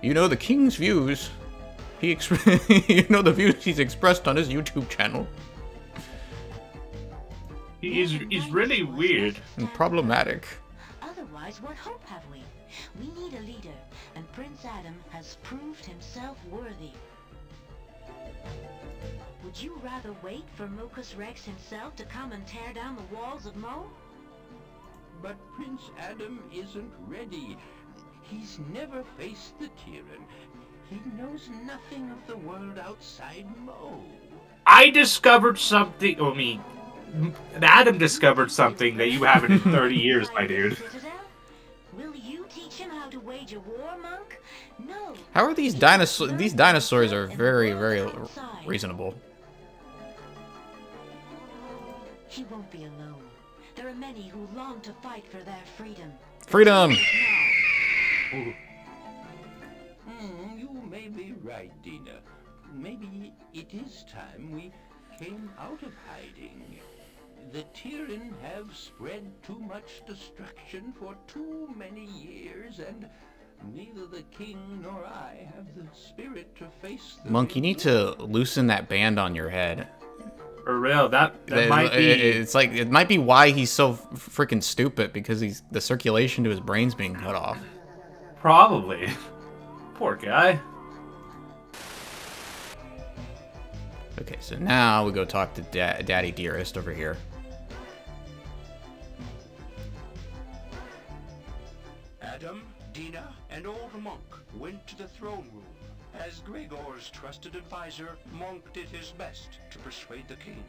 You know the king's views. You know the views he's expressed on his YouTube channel. He's really weird and problematic. Otherwise, what hope have we? We need a leader, and Prince Adam has proved himself worthy. Would you rather wait for Mocus Rex himself to come and tear down the walls of Mo? But Prince Adam isn't ready. He's never faced the Tyrann. He knows nothing of the world outside Mo. I discovered something, I mean, Adam discovered something that you haven't in 30 years, my dude. Will you teach him how to wage a war, monk? No. How are these dinosaurs? These dinosaurs are very, very reasonable. He won't be alone. There are many who long to fight for their freedom. Freedom! You may be right, Dina. Maybe it is time we came out of hiding. The Tyrann have spread too much destruction for too many years, and neither the king nor I have the spirit to face them. Monk, you need to loosen that band on your head. For real, that might be... It's like, it might be why he's so freaking stupid, because the circulation to his brain's being cut off. Probably. Poor guy. Okay, so now we go talk to Daddy Dearest over here. Adam, Dina, and old Monk went to the throne room. As Gregor's trusted advisor, Monk did his best to persuade the king.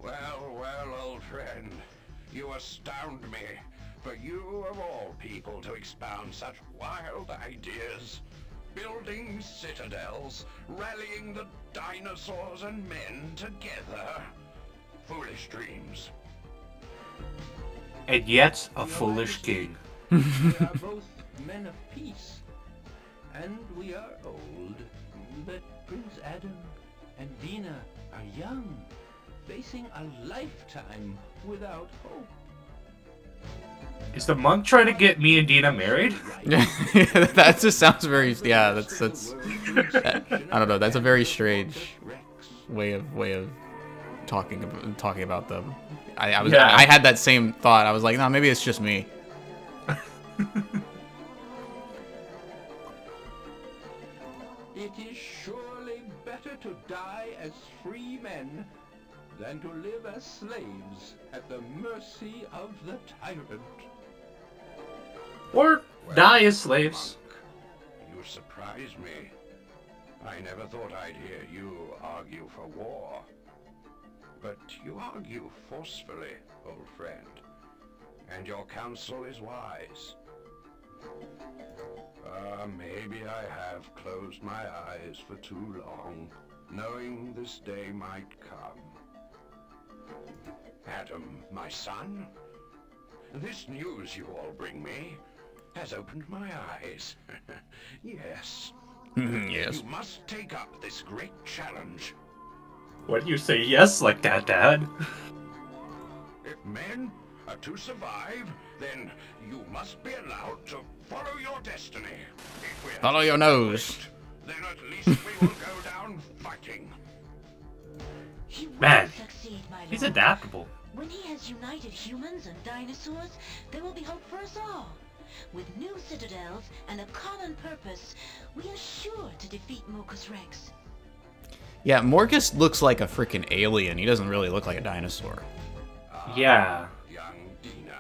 Well, well, old friend, you astound me. For you of all people to expound such wild ideas. Building citadels, rallying the dinosaurs and men together. Foolish dreams. And yet, a foolish king. We are both men of peace, and we are old, but Prince Adam and Dina are young, facing a lifetime without hope. Is the monk trying to get me and Dina married? That just sounds very, yeah, that's I don't know, that's a very strange way of talking about them. I had that same thought. I was like, no, maybe it's just me. It is surely better to die as free men than to live as slaves at the mercy of the tyrant. Or die as slaves. You surprise me. I never thought I'd hear you argue for war. But you argue forcefully, old friend. And your counsel is wise. Maybe I have closed my eyes for too long, knowing this day might come. Adam, my son, this news you all bring me has opened my eyes. Yes. Yes. You must take up this great challenge. Why do you say yes like that, Dad? If men are to survive, then you must be allowed to follow your destiny. Follow your nose. Then at least we will go down fighting. Man, he's adaptable. When he has united humans and dinosaurs, there will be hope for us all. With new citadels and a common purpose, we are sure to defeat Mocus Rex. Yeah, Morgus looks like a freaking alien. He doesn't really look like a dinosaur. Yeah. Young Dina.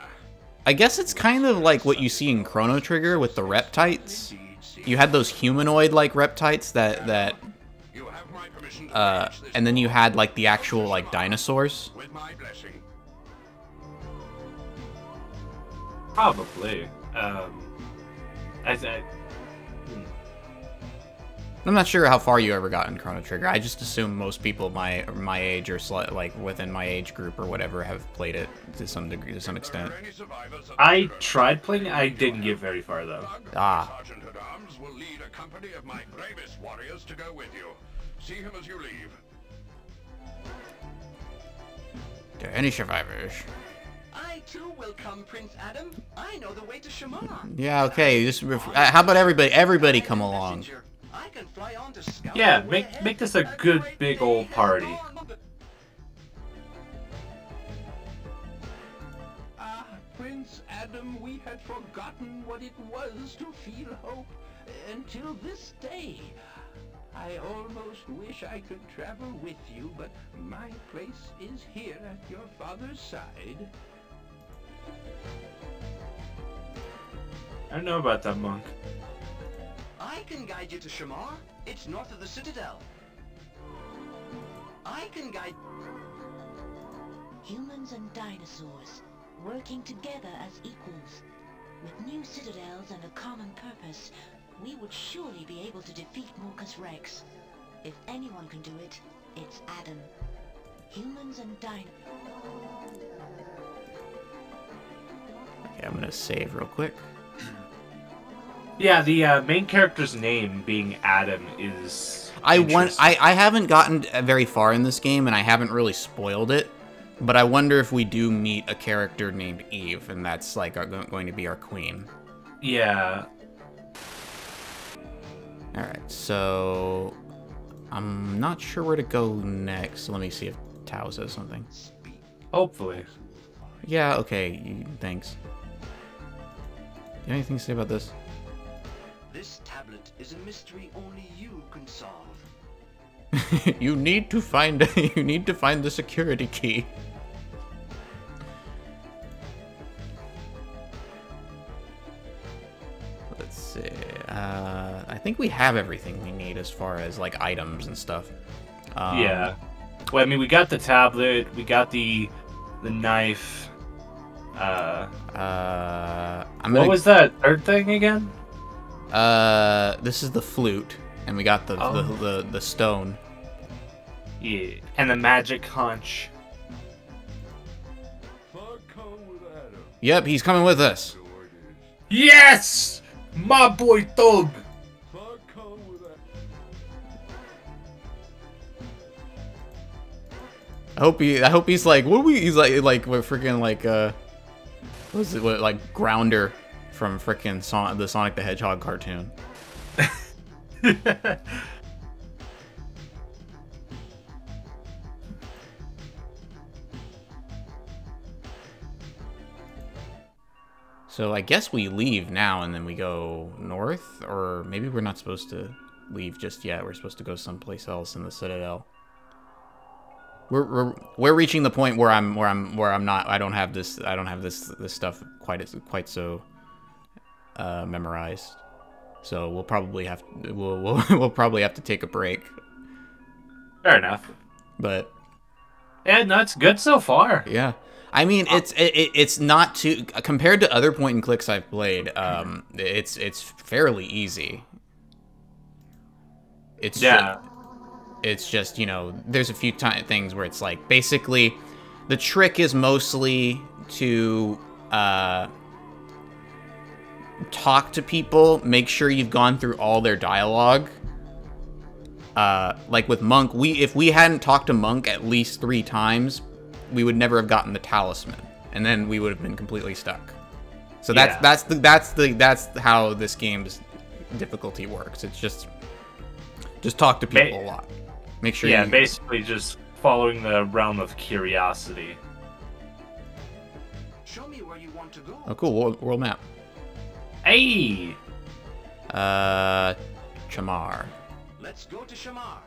I guess it's kind of like what you see in Chrono Trigger with the reptites. You had those humanoid-like reptites that and then you had like the actual like dinosaurs. With my blessing. Probably. I'm not sure how far you ever got in Chrono Trigger. I just assume most people my age or like within my age group or whatever have played it to some degree, to some extent. I tried playing it. I didn't get very far though. Ah. Sergeant at Arms will lead a company of my bravest warriors to go with you. See him as you leave. Are there any survivors? I too will come, Prince Adam. I know the way to Shamar. Yeah, okay. Just how about everybody come along? I can fly on to scout. Yeah, make this a good big old party. Ah, Prince Adam, we had forgotten what it was to feel hope until this day. I almost wish I could travel with you, but my place is here at your father's side. I don't know about that, Monk. I can guide you to Shamar. It's north of the Citadel. I can guide... Humans and dinosaurs, working together as equals. With new citadels and a common purpose, we would surely be able to defeat Morcus Rex. If anyone can do it, it's Adam. Humans and Okay, I'm gonna save real quick. Yeah, the main character's name being Adam is... I haven't gotten very far in this game, and I haven't really spoiled it. But I wonder if we do meet a character named Eve, and that's like going to be our queen. Yeah. Alright, so... I'm not sure where to go next. Let me see if Tao says something. Hopefully. Yeah, okay, thanks. You have anything to say about this? This tablet is a mystery only you can solve. You need to find the security key. Let's see. I think we have everything we need as far as like items and stuff. Yeah. Well, I mean, we got the tablet, we got the knife. What was that third thing again? This is the flute, and we got the stone. Yeah, and the magic conch. Yep, he's coming with us. Yes! My boy Thug! I hope he's like, he's like we're freaking like, what is it, like Grounder from freaking the Sonic the Hedgehog cartoon. So I guess we leave now and then we go north, or maybe we're not supposed to leave just yet. We're supposed to go someplace else in the Citadel. We're reaching the point where I'm not. I don't have this stuff quite so memorized. So we'll probably have we'll probably have to take a break. Fair enough. But yeah, no, it's good so far. Yeah. I mean, it's not too, compared to other point and clicks I've played. It's fairly easy. It's just, you know, there's a few things where it's like basically the trick is mostly to talk to people, make sure you've gone through all their dialogue. Like with Monk, if we hadn't talked to Monk at least 3 times, we would never have gotten the talisman, and then we would have been completely stuck. So that's how this game's difficulty works. It's just talk to people a lot. Make sure. Yeah, basically just following the realm of curiosity. Show me where you want to go. Oh, cool. World map. Hey. Shamar. Let's go to Shamar.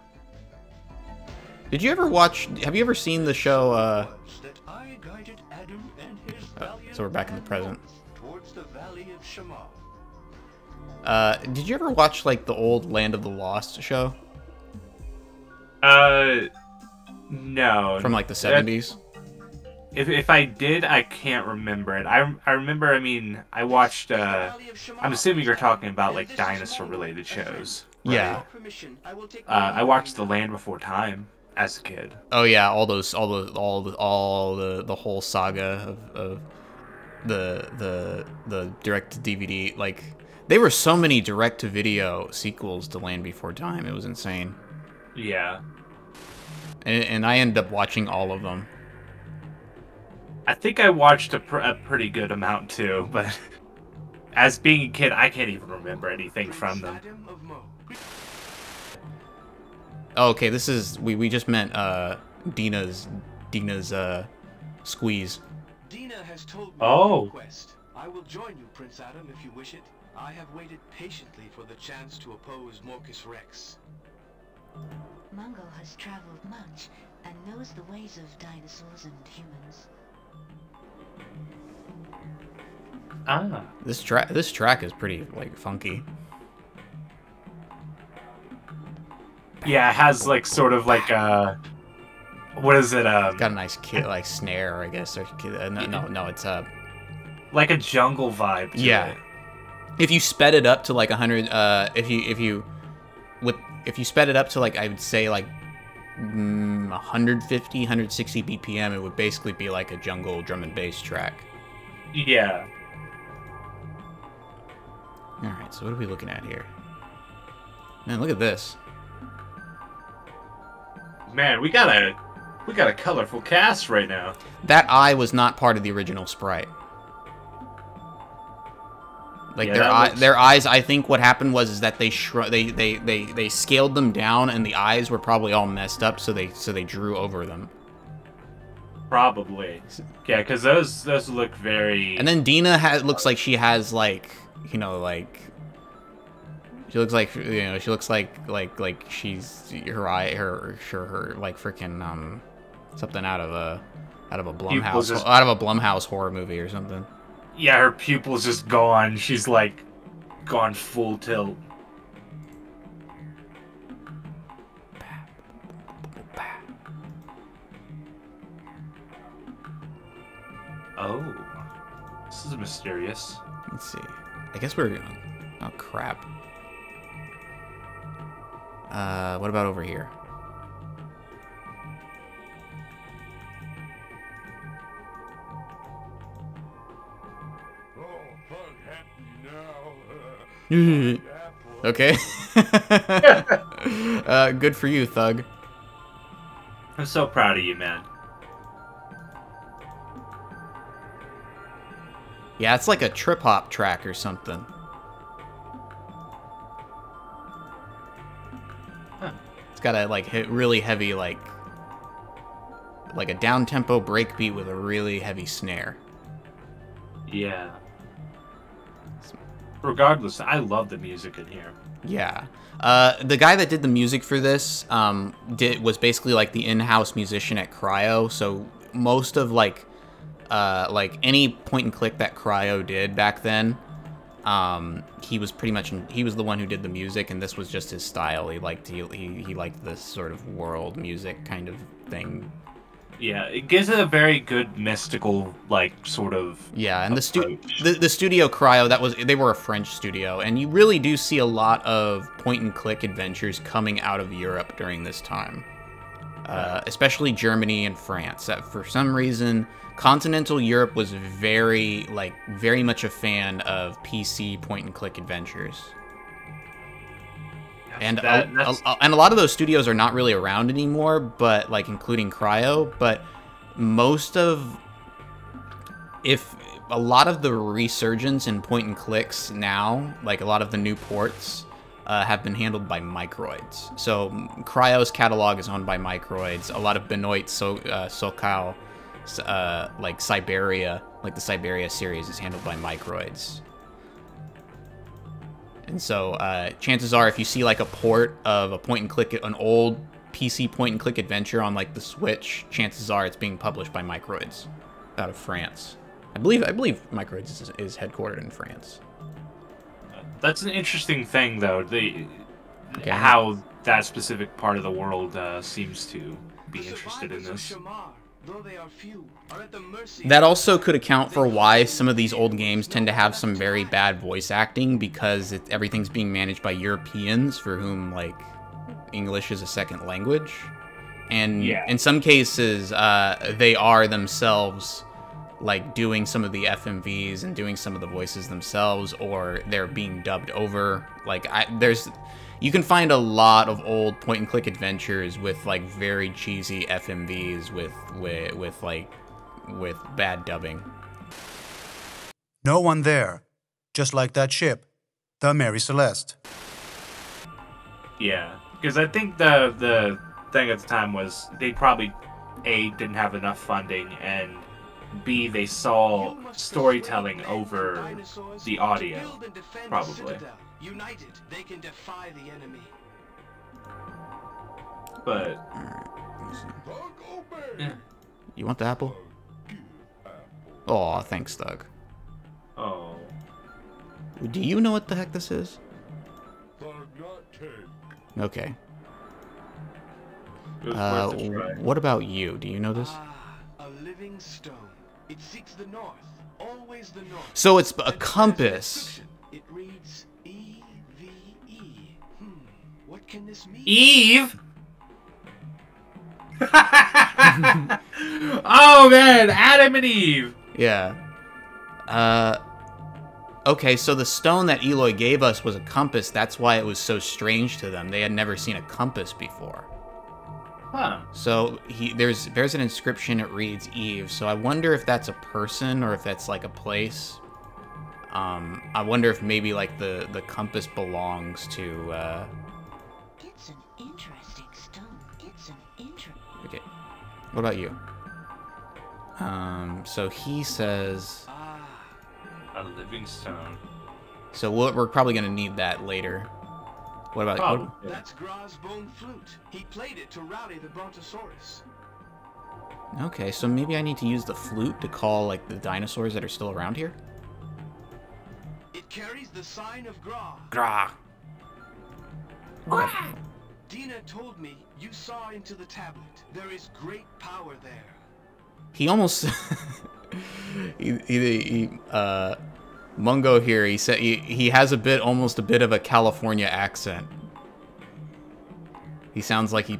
Did you ever watch? Have you ever seen the show? So we're back in the present. Towards the valley of Shamar. Did you ever watch like the old Land of the Lost show? No. From like the 70s. If I did, I can't remember it. I remember. I mean, I watched. I'm assuming you're talking about like dinosaur-related shows. Right? Yeah. I watched The Land Before Time as a kid. Oh yeah, all the whole saga of the direct to DVD. Like they were so many direct to video sequels to Land Before Time. It was insane. Yeah. And I ended up watching all of them. I think I watched a pretty good amount too, but as being a kid, I can't even remember anything from them. Oh, okay, this is we just meant Dina's squeeze. Dina has told me Oh. your request. I will join you, Prince Adam, if you wish it. I have waited patiently for the chance to oppose Morcus Rex. Mungo has traveled much and knows the ways of dinosaurs and humans. Ah. This track is pretty like funky. Yeah, it has like sort of like what is it? It's got a nice like snare, I guess. Or, no, it's like a jungle vibe. To it. If you sped it up to like 100, if you sped it up to like I would say like 150, 160 BPM, it would basically be like a jungle drum and bass track. Yeah. All right, so what are we looking at here? Man, look at this. Man, we got a colorful cast right now. That eye was not part of the original sprite. Like their eyes. I think what happened was that they scaled them down, and the eyes were probably all messed up, so they drew over them. Probably, yeah, because those look very. And then Dina looks like she has like like she looks like she looks like she's her like freaking something out of a Blumhouse horror movie or something. Yeah, her pupils just gone. She's like gone full tilt. Oh, this is mysterious. Let's see. I guess we're... Oh, crap. What about over here? Okay. Good for you, Thug. I'm so proud of you, man. Yeah, it's like a trip-hop track or something. Huh. It's got a like really heavy like a down-tempo breakbeat with a really heavy snare. Yeah. Regardless, I love the music in here. Yeah. The guy that did the music for this was basically like the in-house musician at Cryo, so most of like any point and click that Cryo did back then, he was the one who did the music, and this was just his style. He liked this sort of world music kind of thing. Yeah, it gives it a very good mystical, like, sort of. Yeah, and the studio Cryo, they were a French studio, and you really do see a lot of point and click adventures coming out of Europe during this time, especially Germany and France. That for some reason, continental Europe was very much a fan of PC point and click adventures. And a lot of those studios are not really around anymore, but like including Cryo. But a lot of the resurgence in point and clicks now, like a lot of the new ports, have been handled by Microids. So Cryo's catalog is owned by Microids. A lot of Benoit Sokal, like Siberia, like the Siberia series, is handled by Microids. And so, chances are, if you see like a port of a point and click, an old PC point and click adventure on like the Switch, chances are it's being published by Microids out of France. I believe Microids is headquartered in France. That's an interesting thing, though. How that specific part of the world seems to be interested in this. That also could account for why some of these old games tend to have some very bad voice acting, because everything's being managed by Europeans for whom like English is a second language, and in some cases they are themselves like doing some of the FMVs and doing some of the voices themselves, or they're being dubbed over. Like you can find a lot of old point-and-click adventures with like very cheesy FMVs with like with bad dubbing. No one there. Just like that ship, the Mary Celeste. Yeah, because I think the thing at the time was they probably A, didn't have enough funding, and B, they saw storytelling over the audio, probably. United, they can defy the enemy. But yeah. You want the apple? Oh, thanks, Doug. Oh. Do you know what the heck this is? Okay. What about you? Do you know this? A living stone. It seeks the north, always the north. So it's a compass. It reads E-V-E. What can this mean? Eve? Oh man, Adam and Eve. Yeah. Okay, so the stone that Eloy gave us was a compass. That's why it was so strange to them. They had never seen a compass before. Huh. So there's an inscription. It reads Eve. So I wonder if that's a person or if that's like a place. I wonder if maybe like the compass belongs to. It's an interesting stone. It's an interesting. Okay. What about you? So he says. A living stone. So we're probably gonna need that later. What about? Oh, that's Gra's bone flute. He played it to rally the Brontosaurus. Okay, so maybe I need to use the flute to call like the dinosaurs that are still around here. It carries the sign of Gra. Gra. Dina told me you saw into the tablet. There is great power there. He almost Mungo here, he said he has almost a bit of a California accent. He sounds like he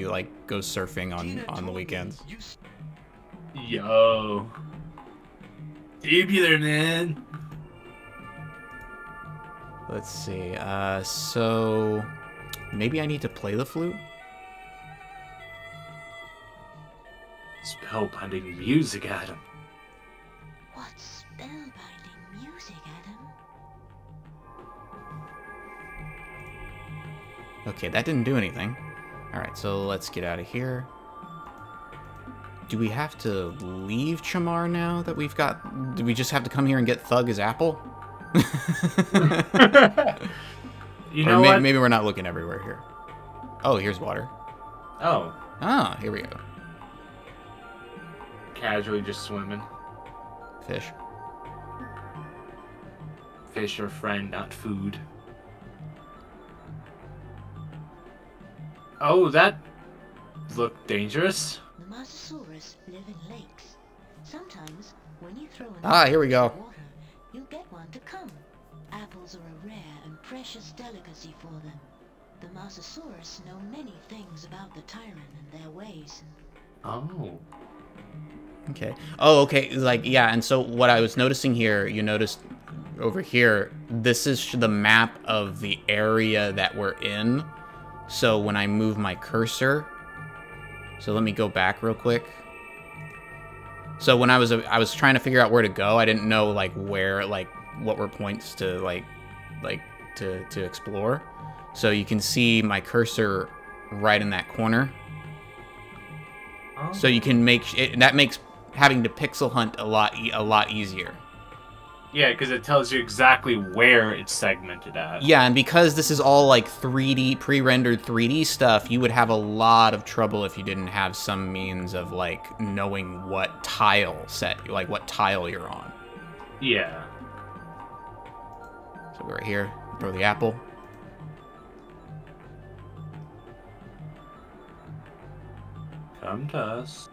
like goes surfing on the weekends. Yo. You be there, man. Let's see. So maybe I need to play the flute? Spellbinding music, Adam. What's spellbinding music, Adam? Okay, that didn't do anything. Alright, so let's get out of here. Do we have to leave Chamar now that we've got... Do we just have to come here and get Thug his apple? You know what? Maybe we're not looking everywhere here. Oh, here's water. Oh. Ah, here we go. Casually just swimming. Fish. Fish are friend, not food. Oh, that looked dangerous. The Mosasaurus live in lakes. Sometimes, when you throw Ah, here we go. water, you get one to come. Apples are a rare and precious delicacy for them. The Mosasaurus know many things about the Tyrant and their ways. Oh. Okay. Oh, okay. Like, yeah, and so what I was noticing here, you noticed over here, this is the map of the area that we're in. So when I move my cursor, so let me go back real quick. So when I was trying to figure out where to go, I didn't know like where, like what were points to to explore. So you can see my cursor right in that corner. Oh. So you can make it, that makes having to pixel hunt a lot easier. Yeah, because it tells you exactly where it's segmented at. Yeah, and because this is all like 3D, pre-rendered 3D stuff, you would have a lot of trouble if you didn't have some means of like knowing what tile like what tile you're on. Yeah. So we're right here, throw the apple. Come to us.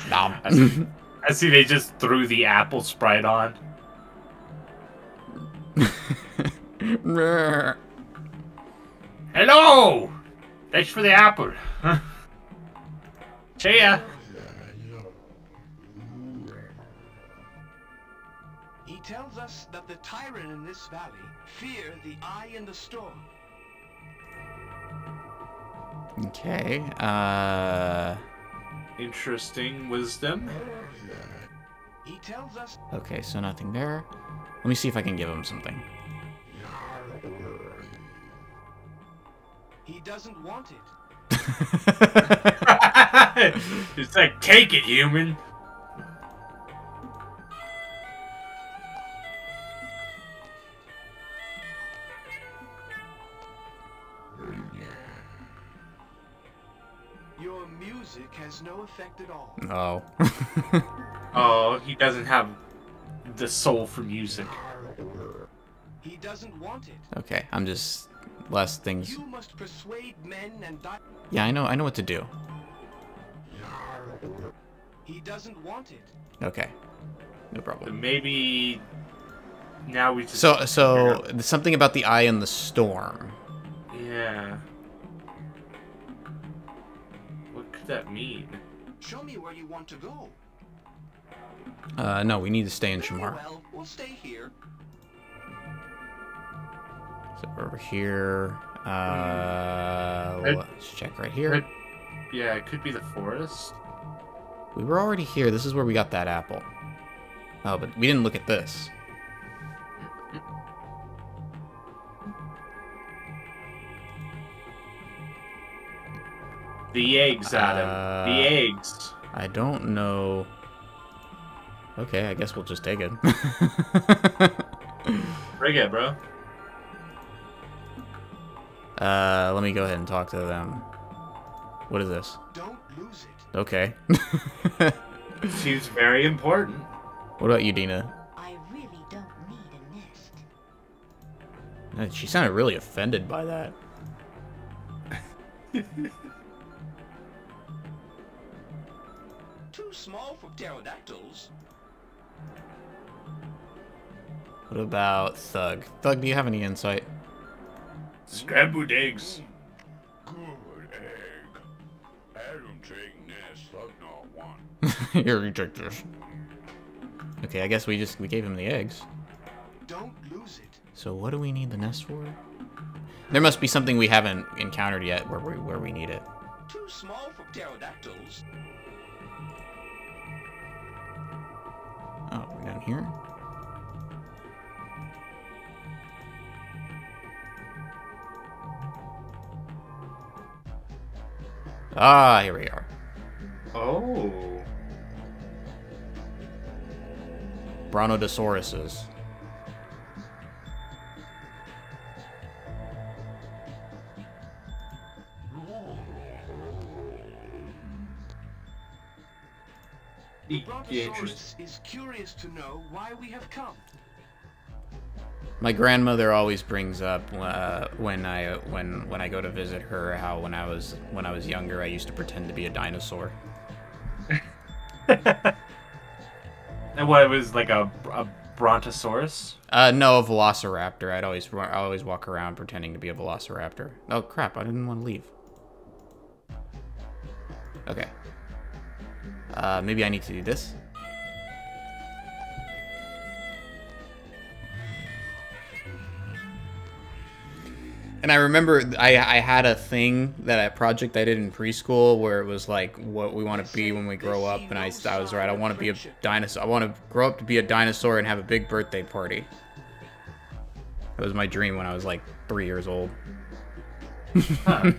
I see they just threw the apple sprite on. Hello! Thanks for the apple. See ya. He tells us us that the Tyrant in this valley fear the eye in the storm. Okay, Interesting wisdom. He tells us okay, so nothing there. Let me see if I can give him something. he doesn't want it. It's like, take it, human. Your music has no effect at all. Oh. Oh, he doesn't have the soul for music. He doesn't want it. Okay, I'm just less things. You must persuade men and die. Yeah, I know what to do. He doesn't want it. Okay, no problem. Maybe now we just... So something about the eye in the storm. Yeah. What could that mean? Show me where you want to go. No, we need to stay in Very Shamar. well, we'll stay here. So over here. Let's check right here. Yeah, it could be the forest. We were already here. This is where we got that apple. Oh, but we didn't look at this. The eggs, Adam. The eggs. I don't know. Okay, I guess we'll just take it. Bring it, bro. Let me go ahead and talk to them. What is this? Don't lose it. Okay. Seems very important. What about you, Dina? I really don't need a nest. She sounded really offended by that. Too small for pterodactyls. What about Thug? Thug, do you have any insight? Scrambled eggs. Good egg. Adam take nest, Thug not one. Here, you take this. Okay, I guess we gave him the eggs. Don't lose it. So what do we need the nest for? There must be something we haven't encountered yet where we need it. Too small for pterodactyls. Oh, we're down here. Ah, here we are. Oh. Brontosaurus's. The Brontosaurus is curious to know why we have come. My grandmother always brings up when I go to visit her how when I was younger I used to pretend to be a dinosaur. And what, it was like a brontosaurus? No, a velociraptor. I'd always walk around pretending to be a velociraptor. Oh crap! I didn't want to leave. Okay. Maybe I need to do this. And I remember I had a thing, a project I did in preschool where it was like what we want to be when we grow up, and I was right. I want to be a dinosaur. I want to grow up to be a dinosaur and have a big birthday party. That was my dream when I was like 3 years old. Huh.